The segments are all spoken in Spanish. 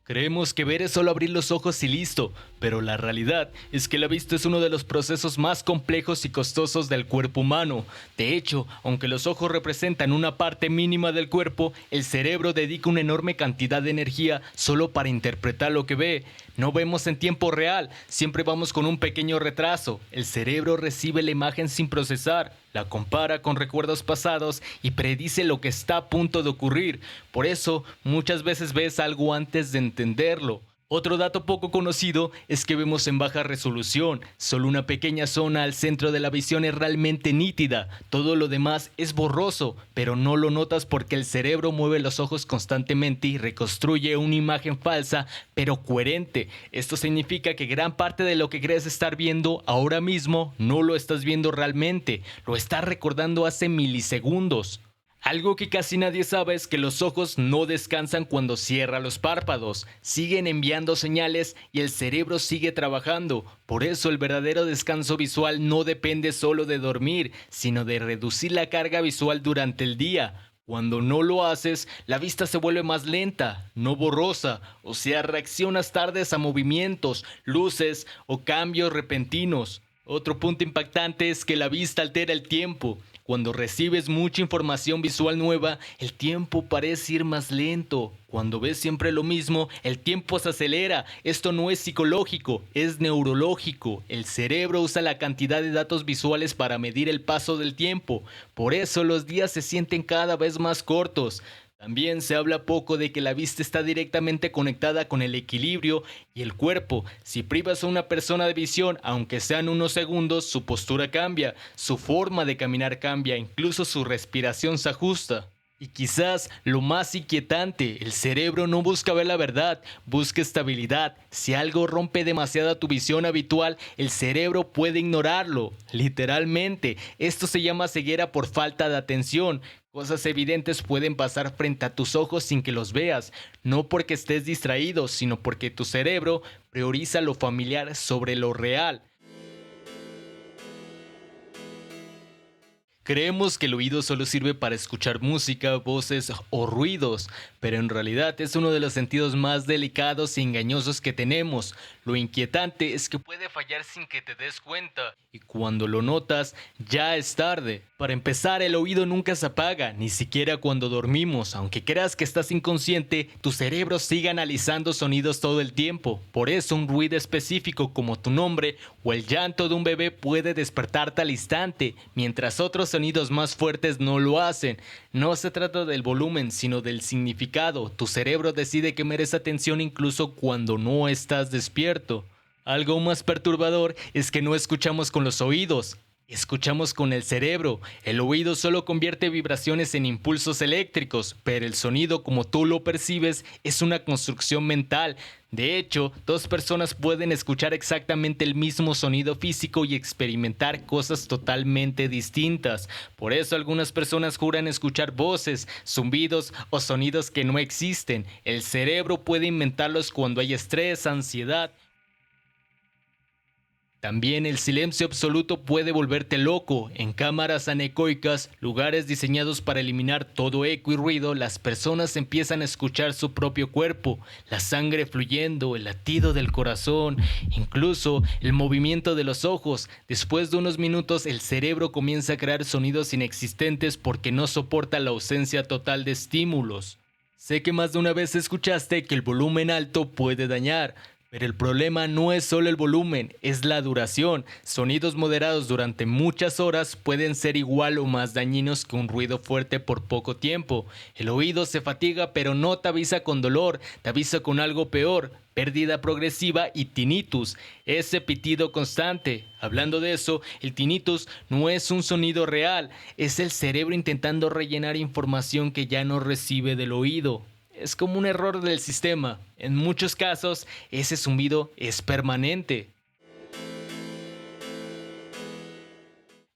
Creemos que ver es solo abrir los ojos y listo, pero la realidad es que la vista es uno de los procesos más complejos y costosos del cuerpo humano. De hecho, aunque los ojos representan una parte mínima del cuerpo, el cerebro dedica una enorme cantidad de energía solo para interpretar lo que ve. No vemos en tiempo real, siempre vamos con un pequeño retraso. El cerebro recibe la imagen sin procesar, la compara con recuerdos pasados y predice lo que está a punto de ocurrir. Por eso, muchas veces ves algo antes de entenderlo. Otro dato poco conocido es que vemos en baja resolución. Solo una pequeña zona al centro de la visión es realmente nítida. Todo lo demás es borroso, pero no lo notas porque el cerebro mueve los ojos constantemente y reconstruye una imagen falsa, pero coherente. Esto significa que gran parte de lo que crees estar viendo ahora mismo no lo estás viendo realmente. Lo estás recordando hace milisegundos. Algo que casi nadie sabe es que los ojos no descansan cuando cierra los párpados, siguen enviando señales y el cerebro sigue trabajando. Por eso el verdadero descanso visual no depende solo de dormir, sino de reducir la carga visual durante el día. Cuando no lo haces, la vista se vuelve más lenta, no borrosa, o sea, reaccionas tardes a movimientos, luces o cambios repentinos. Otro punto impactante es que la vista altera el tiempo. Cuando recibes mucha información visual nueva, el tiempo parece ir más lento. Cuando ves siempre lo mismo, el tiempo se acelera. Esto no es psicológico, es neurológico. El cerebro usa la cantidad de datos visuales para medir el paso del tiempo. Por eso los días se sienten cada vez más cortos. También se habla poco de que la vista está directamente conectada con el equilibrio y el cuerpo. Si privas a una persona de visión, aunque sean unos segundos, su postura cambia, su forma de caminar cambia, incluso su respiración se ajusta. Y quizás lo más inquietante, el cerebro no busca ver la verdad, busca estabilidad. Si algo rompe demasiado tu visión habitual, el cerebro puede ignorarlo. Literalmente, esto se llama ceguera por falta de atención. Cosas evidentes pueden pasar frente a tus ojos sin que los veas, no porque estés distraído, sino porque tu cerebro prioriza lo familiar sobre lo real. Creemos que el oído solo sirve para escuchar música, voces o ruidos, pero en realidad es uno de los sentidos más delicados y engañosos que tenemos. Lo inquietante es que puede fallar sin que te des cuenta, y cuando lo notas, ya es tarde. Para empezar, el oído nunca se apaga, ni siquiera cuando dormimos. Aunque creas que estás inconsciente, tu cerebro sigue analizando sonidos todo el tiempo. Por eso un ruido específico como tu nombre o el llanto de un bebé puede despertarte al instante, mientras otros sonidos más fuertes no lo hacen. No se trata del volumen, sino del significado. Tu cerebro decide que merece atención incluso cuando no estás despierto. Algo más perturbador es que no escuchamos con los oídos. Escuchamos con el cerebro. El oído solo convierte vibraciones en impulsos eléctricos, pero el sonido como tú lo percibes es una construcción mental. De hecho, dos personas pueden escuchar exactamente el mismo sonido físico y experimentar cosas totalmente distintas. Por eso algunas personas juran escuchar voces, zumbidos o sonidos que no existen. El cerebro puede inventarlos cuando hay estrés, ansiedad. También el silencio absoluto puede volverte loco. En cámaras anecoicas, lugares diseñados para eliminar todo eco y ruido, las personas empiezan a escuchar su propio cuerpo, la sangre fluyendo, el latido del corazón, incluso el movimiento de los ojos. Después de unos minutos, el cerebro comienza a crear sonidos inexistentes porque no soporta la ausencia total de estímulos. Sé que más de una vez escuchaste que el volumen alto puede dañar. Pero el problema no es solo el volumen, es la duración. Sonidos moderados durante muchas horas pueden ser igual o más dañinos que un ruido fuerte por poco tiempo. El oído se fatiga, pero no te avisa con dolor, te avisa con algo peor: pérdida progresiva y tinnitus, ese pitido constante. Hablando de eso, el tinnitus no es un sonido real, es el cerebro intentando rellenar información que ya no recibe del oído. Es como un error del sistema. En muchos casos, ese zumbido es permanente.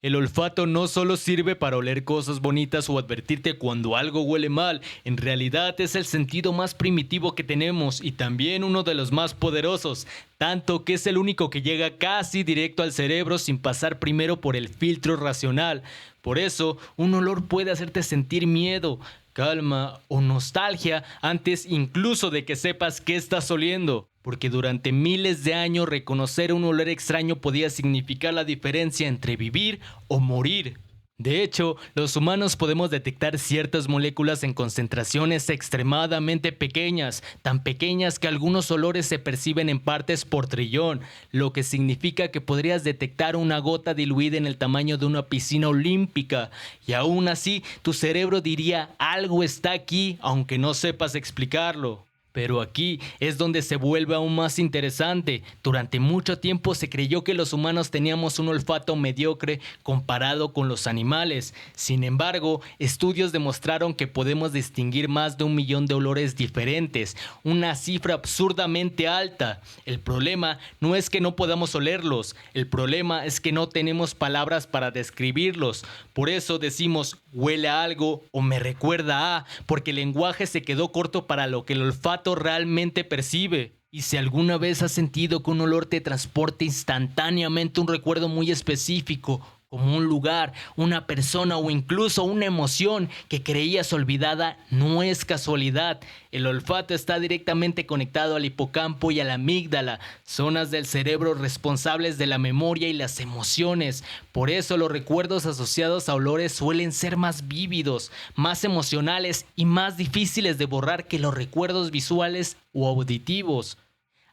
El olfato no solo sirve para oler cosas bonitas o advertirte cuando algo huele mal, en realidad es el sentido más primitivo que tenemos y también uno de los más poderosos, tanto que es el único que llega casi directo al cerebro sin pasar primero por el filtro racional. Por eso, un olor puede hacerte sentir miedo, calma o nostalgia antes incluso de que sepas qué estás oliendo. Porque durante miles de años reconocer un olor extraño podía significar la diferencia entre vivir o morir. De hecho, los humanos podemos detectar ciertas moléculas en concentraciones extremadamente pequeñas, tan pequeñas que algunos olores se perciben en partes por trillón, lo que significa que podrías detectar una gota diluida en el tamaño de una piscina olímpica, y aún así tu cerebro diría algo está aquí, aunque no sepas explicarlo. Pero aquí es donde se vuelve aún más interesante. Durante mucho tiempo se creyó que los humanos teníamos un olfato mediocre comparado con los animales. Sin embargo, estudios demostraron que podemos distinguir más de 1 millón de olores diferentes, una cifra absurdamente alta. El problema no es que no podamos olerlos, el problema es que no tenemos palabras para describirlos. Por eso decimos huele a algo o me recuerda a, porque el lenguaje se quedó corto para lo que el olfato realmente percibe. Y si alguna vez has sentido que un olor te transporta instantáneamente un recuerdo muy específico, como un lugar, una persona o incluso una emoción que creías olvidada, no es casualidad. El olfato está directamente conectado al hipocampo y a la amígdala, zonas del cerebro responsables de la memoria y las emociones. Por eso los recuerdos asociados a olores suelen ser más vívidos, más emocionales y más difíciles de borrar que los recuerdos visuales o auditivos.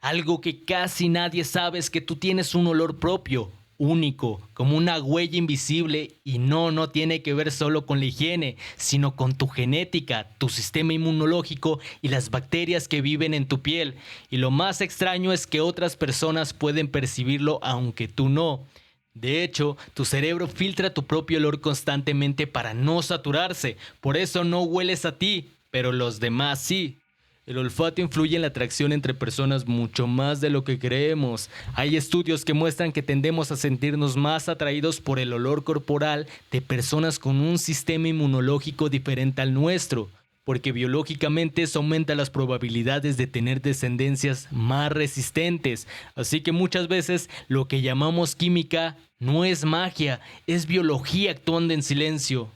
Algo que casi nadie sabe es que tú tienes un olor propio, único, como una huella invisible, y no tiene que ver solo con la higiene, sino con tu genética, tu sistema inmunológico y las bacterias que viven en tu piel. Y lo más extraño es que otras personas pueden percibirlo aunque tú no. De hecho, tu cerebro filtra tu propio olor constantemente para no saturarse, por eso no hueles a ti, pero los demás sí. El olfato influye en la atracción entre personas mucho más de lo que creemos. Hay estudios que muestran que tendemos a sentirnos más atraídos por el olor corporal de personas con un sistema inmunológico diferente al nuestro, porque biológicamente eso aumenta las probabilidades de tener descendencias más resistentes. Así que muchas veces lo que llamamos química no es magia, es biología actuando en silencio.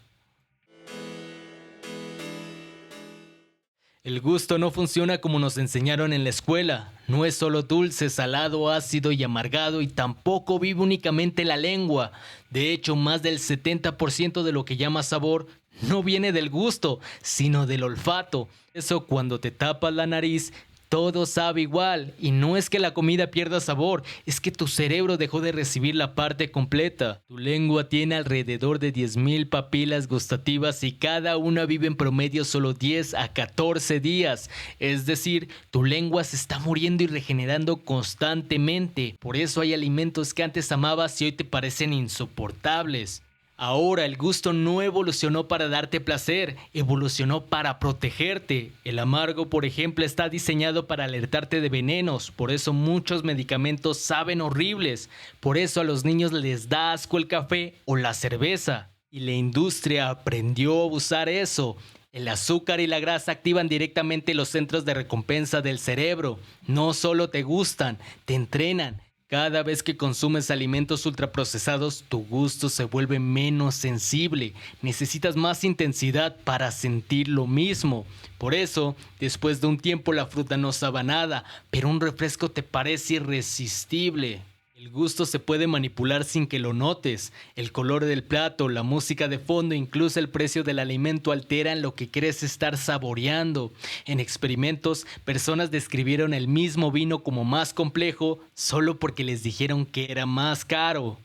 El gusto no funciona como nos enseñaron en la escuela. No es solo dulce, salado, ácido y amargado, y tampoco vive únicamente la lengua. De hecho, más del 70% de lo que llamas sabor no viene del gusto, sino del olfato. Eso cuando te tapas la nariz, todo sabe igual, y no es que la comida pierda sabor, es que tu cerebro dejó de recibir la parte completa. Tu lengua tiene alrededor de 10.000 papilas gustativas y cada una vive en promedio solo 10 a 14 días. Es decir, tu lengua se está muriendo y regenerando constantemente. Por eso hay alimentos que antes amabas y hoy te parecen insoportables. Ahora el gusto no evolucionó para darte placer, evolucionó para protegerte. El amargo, por ejemplo, está diseñado para alertarte de venenos, por eso muchos medicamentos saben horribles. Por eso a los niños les da asco el café o la cerveza. Y la industria aprendió a usar eso. El azúcar y la grasa activan directamente los centros de recompensa del cerebro. No solo te gustan, te entrenan. Cada vez que consumes alimentos ultraprocesados, tu gusto se vuelve menos sensible. Necesitas más intensidad para sentir lo mismo. Por eso, después de un tiempo la fruta no sabe a nada, pero un refresco te parece irresistible. El gusto se puede manipular sin que lo notes. El color del plato, la música de fondo, incluso el precio del alimento alteran lo que crees estar saboreando. En experimentos, personas describieron el mismo vino como más complejo solo porque les dijeron que era más caro.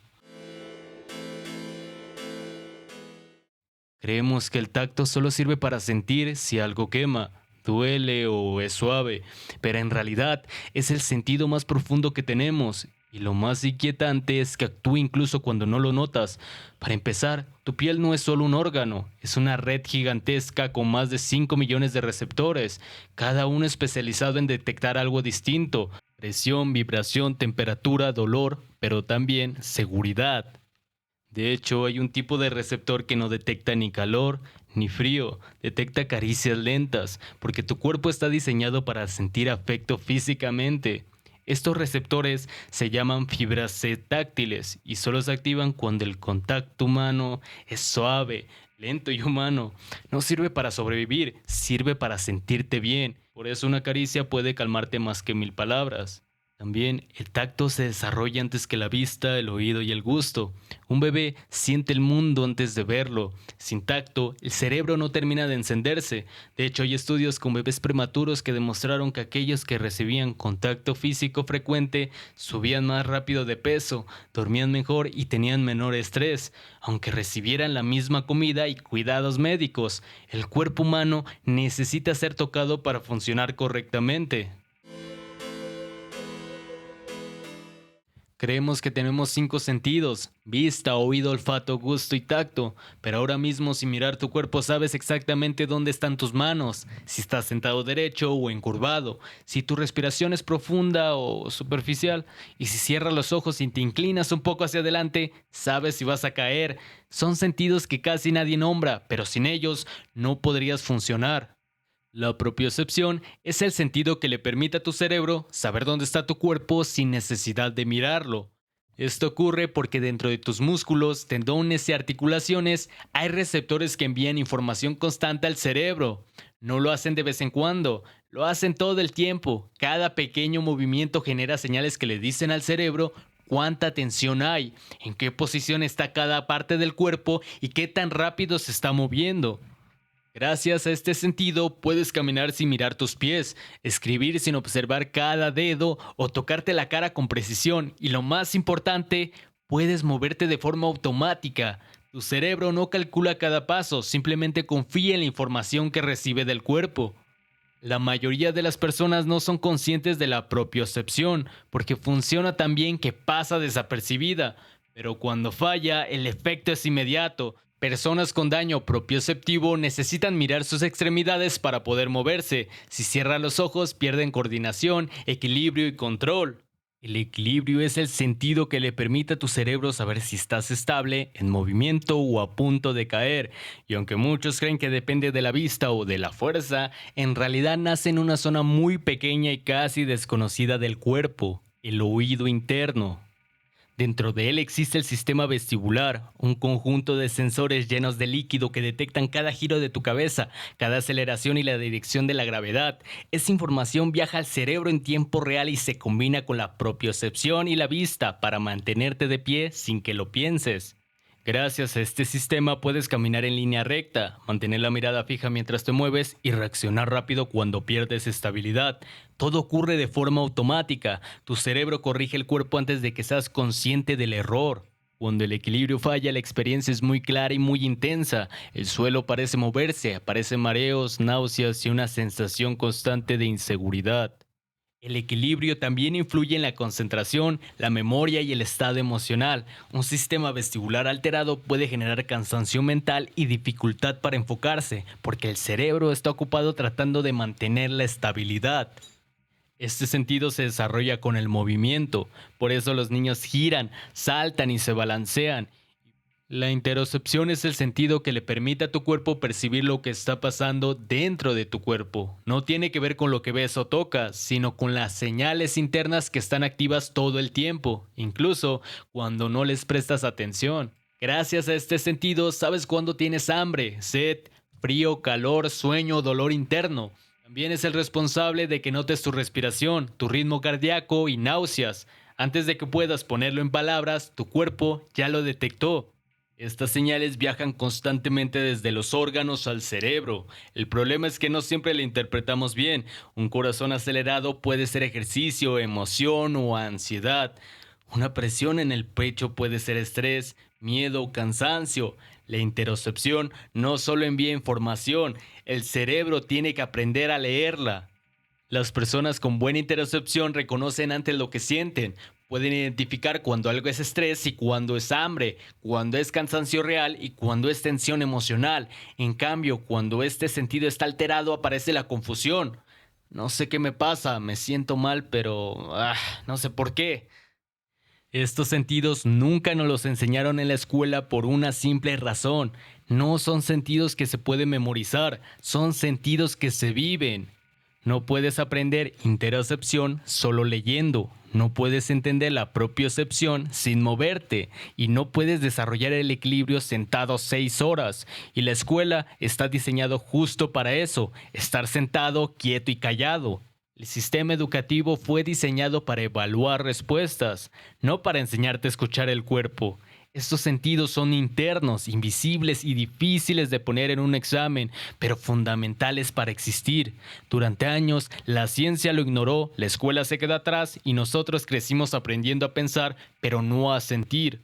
Creemos que el tacto solo sirve para sentir si algo quema, duele o es suave, pero en realidad es el sentido más profundo que tenemos. Y lo más inquietante es que actúa incluso cuando no lo notas. Para empezar, tu piel no es solo un órgano, es una red gigantesca con más de 5 millones de receptores, cada uno especializado en detectar algo distinto: presión, vibración, temperatura, dolor, pero también seguridad. De hecho, hay un tipo de receptor que no detecta ni calor ni frío, detecta caricias lentas, porque tu cuerpo está diseñado para sentir afecto físicamente. Estos receptores se llaman fibras táctiles y solo se activan cuando el contacto humano es suave, lento y humano. No sirve para sobrevivir, sirve para sentirte bien. Por eso una caricia puede calmarte más que 1000 palabras. También el tacto se desarrolla antes que la vista, el oído y el gusto. Un bebé siente el mundo antes de verlo. Sin tacto, el cerebro no termina de encenderse. De hecho, hay estudios con bebés prematuros que demostraron que aquellos que recibían contacto físico frecuente subían más rápido de peso, dormían mejor y tenían menor estrés, aunque recibieran la misma comida y cuidados médicos. El cuerpo humano necesita ser tocado para funcionar correctamente. Creemos que tenemos 5 sentidos: vista, oído, olfato, gusto y tacto, pero ahora mismo sin mirar tu cuerpo sabes exactamente dónde están tus manos, si estás sentado derecho o encurvado, si tu respiración es profunda o superficial, y si cierras los ojos y te inclinas un poco hacia adelante, sabes si vas a caer. Son sentidos que casi nadie nombra, pero sin ellos no podrías funcionar. La propiocepción es el sentido que le permite a tu cerebro saber dónde está tu cuerpo sin necesidad de mirarlo. Esto ocurre porque dentro de tus músculos, tendones y articulaciones hay receptores que envían información constante al cerebro. No lo hacen de vez en cuando, lo hacen todo el tiempo. Cada pequeño movimiento genera señales que le dicen al cerebro cuánta tensión hay, en qué posición está cada parte del cuerpo y qué tan rápido se está moviendo. Gracias a este sentido, puedes caminar sin mirar tus pies, escribir sin observar cada dedo o tocarte la cara con precisión. Y lo más importante, puedes moverte de forma automática. Tu cerebro no calcula cada paso, simplemente confía en la información que recibe del cuerpo. La mayoría de las personas no son conscientes de la propiocepción, porque funciona tan bien que pasa desapercibida. Pero cuando falla, el efecto es inmediato. Personas con daño propioceptivo necesitan mirar sus extremidades para poder moverse. Si cierran los ojos, pierden coordinación, equilibrio y control. El equilibrio es el sentido que le permite a tu cerebro saber si estás estable, en movimiento o a punto de caer. Y aunque muchos creen que depende de la vista o de la fuerza, en realidad nace en una zona muy pequeña y casi desconocida del cuerpo: el oído interno. Dentro de él existe el sistema vestibular, un conjunto de sensores llenos de líquido que detectan cada giro de tu cabeza, cada aceleración y la dirección de la gravedad. Esa información viaja al cerebro en tiempo real y se combina con la propiocepción y la vista para mantenerte de pie sin que lo pienses. Gracias a este sistema puedes caminar en línea recta, mantener la mirada fija mientras te mueves y reaccionar rápido cuando pierdes estabilidad. Todo ocurre de forma automática. Tu cerebro corrige el cuerpo antes de que seas consciente del error. Cuando el equilibrio falla, la experiencia es muy clara y muy intensa. El suelo parece moverse, aparecen mareos, náuseas y una sensación constante de inseguridad. El equilibrio también influye en la concentración, la memoria y el estado emocional. Un sistema vestibular alterado puede generar cansancio mental y dificultad para enfocarse, porque el cerebro está ocupado tratando de mantener la estabilidad. Este sentido se desarrolla con el movimiento, por eso los niños giran, saltan y se balancean. La interocepción es el sentido que le permite a tu cuerpo percibir lo que está pasando dentro de tu cuerpo. No tiene que ver con lo que ves o tocas, sino con las señales internas que están activas todo el tiempo, incluso cuando no les prestas atención. Gracias a este sentido, sabes cuándo tienes hambre, sed, frío, calor, sueño o dolor interno. También es el responsable de que notes tu respiración, tu ritmo cardíaco y náuseas. Antes de que puedas ponerlo en palabras, tu cuerpo ya lo detectó. Estas señales viajan constantemente desde los órganos al cerebro. El problema es que no siempre la interpretamos bien. Un corazón acelerado puede ser ejercicio, emoción o ansiedad. Una presión en el pecho puede ser estrés, miedo o cansancio. La interocepción no solo envía información, el cerebro tiene que aprender a leerla. Las personas con buena interocepción reconocen antes lo que sienten. Pueden identificar cuando algo es estrés y cuando es hambre, cuando es cansancio real y cuando es tensión emocional. En cambio, cuando este sentido está alterado, aparece la confusión. No sé qué me pasa, me siento mal, pero no sé por qué. Estos sentidos nunca nos los enseñaron en la escuela por una simple razón. No son sentidos que se pueden memorizar, son sentidos que se viven. No puedes aprender interocepción solo leyendo. No puedes entender la propiocepción sin moverte y no puedes desarrollar el equilibrio sentado 6 horas. Y la escuela está diseñado justo para eso, estar sentado, quieto y callado. El sistema educativo fue diseñado para evaluar respuestas, no para enseñarte a escuchar el cuerpo. Estos sentidos son internos, invisibles y difíciles de poner en un examen, pero fundamentales para existir. Durante años, la ciencia lo ignoró, la escuela se quedó atrás y nosotros crecimos aprendiendo a pensar, pero no a sentir.